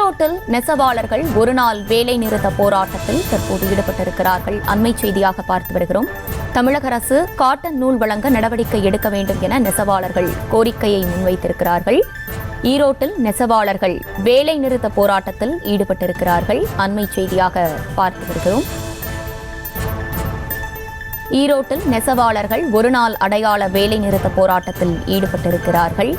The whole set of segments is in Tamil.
ஈரோட்டில் நெசவாளர்கள் ஒருநாள் வேலை நிறுத்த போராட்டத்தில் தற்போது ஈடுபட்டிருக்கிறார்கள். அண்மை செய்தியாக பார்த்து வருகிறோம். தமிழக அரசு காட்டன் நூல் வழங்க நடவடிக்கை எடுக்க வேண்டும் என நெசவாளர்கள் கோரிக்கையை முன்வைத்திருக்கிறார்கள். ஈரோட்டில் நெசவாளர்கள் வேலை நிறுத்த போராட்டத்தில் ஈடுபட்டிருக்கிறார்கள். அண்மை செய்தியாக பார்த்து வருகிறோம். ஈரோட்டில் நெசவாளர்கள் ஒருநாள் அடையாள வேலை நிறுத்த போராட்டத்தில் ஈடுபட்டிருக்கிறார்கள்.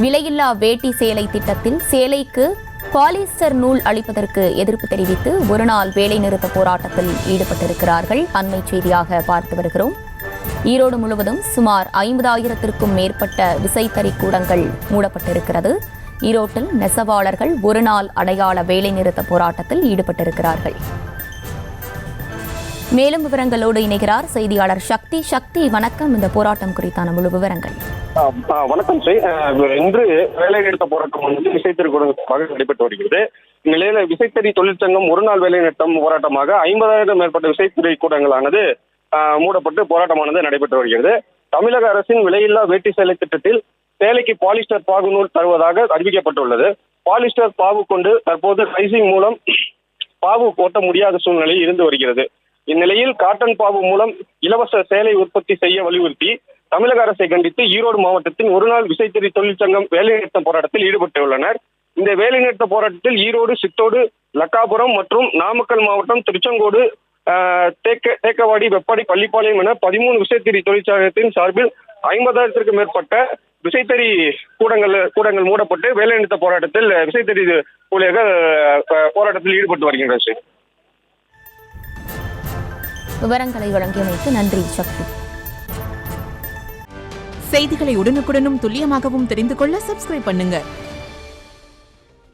விலையில்லா வேட்டி சேலை திட்டத்தில் சேலைக்கு பாலிஸ்டர் நூல் அளிப்பதற்கு எதிர்ப்பு தெரிவித்து ஒருநாள் வேலை நிறுத்த போராட்டத்தில் ஈடுபட்டிருக்கிறார்கள். அண்மை செய்தியாக பார்த்து வருகிறோம். ஈரோடு முழுவதும் சுமார் 50,000க்கும் மேற்பட்ட விசைத்தறி கூடங்கள் மூடப்பட்டிருக்கிறது. ஈரோட்டில் நெசவாளர்கள் ஒருநாள் அடையாள வேலை நிறுத்த போராட்டத்தில் ஈடுபட்டிருக்கிறார்கள். மேலும் விவரங்களோடு இணைகிறார் செய்தியாளர் சக்தி. சக்தி, வணக்கம். இந்த போராட்டம் குறித்தான முழு விவரங்கள். வணக்கம் ஸ்ரீ. இன்று வேலை நிறுத்த போராட்டம் வந்து விசைத்தறி கூடங்களுக்காக நடைபெற்று வருகிறது. இந்நிலையில விசைத்தறி தொழிற்சங்கம் ஒருநாள் வேலை நிறுத்தம் போராட்டமாக 50,000 மேற்பட்ட விசைத்தறி கூடங்களானது மூடப்பட்டு போராட்டமானது நடைபெற்று வருகிறது. தமிழக அரசின் விலையில்லா வேட்டி சேலை திட்டத்தில் சேலைக்கு பாலிஸ்டர் பாகு நூல் தருவதாக அறிவிக்கப்பட்டுள்ளது. பாலிஸ்டர் பாகு கொண்டு தற்போது ரைசிங் மூலம் பாவு ஓட்ட முடியாத சூழ்நிலை இருந்து வருகிறது. இந்நிலையில் காட்டன் பாவு மூலம் இலவச சேலை உற்பத்தி செய்ய வலியுறுத்தி தமிழக அரசை கண்டித்து ஈரோடு மாவட்டத்தின் ஒருநாள் விசைத்தறி தொழிற்சங்கம் வேலைநிறுத்த போராட்டத்தில் ஈடுபட்டுள்ளனர். இந்த வேலைநிறுத்த போராட்டத்தில் ஈரோடு, சித்தோடு, லக்காபுரம் மற்றும் நாமக்கல் மாவட்டம் திருச்செங்கோடு, தேக்கவாடி, வெப்பாடி, பள்ளிப்பாளையம் என 13 விசைத்தறி தொழிற்சாலையத்தின் சார்பில் 50,000க்கும் மேற்பட்ட விசைத்தறி கூடங்கள் மூடப்பட்டு வேலைநிறுத்த போராட்டத்தில் விசைத்தறி ஊழியர்கள் போராட்டத்தில் ஈடுபட்டு வருகின்றனர். விவரங்களை வழங்கியமைக்கு நன்றி சக்தி. செய்திகளை உடனுக்குடனும் துல்லியமாகவும் தெரிந்து கொள்ள சப்ஸ்கிரைப் பண்ணுங்க.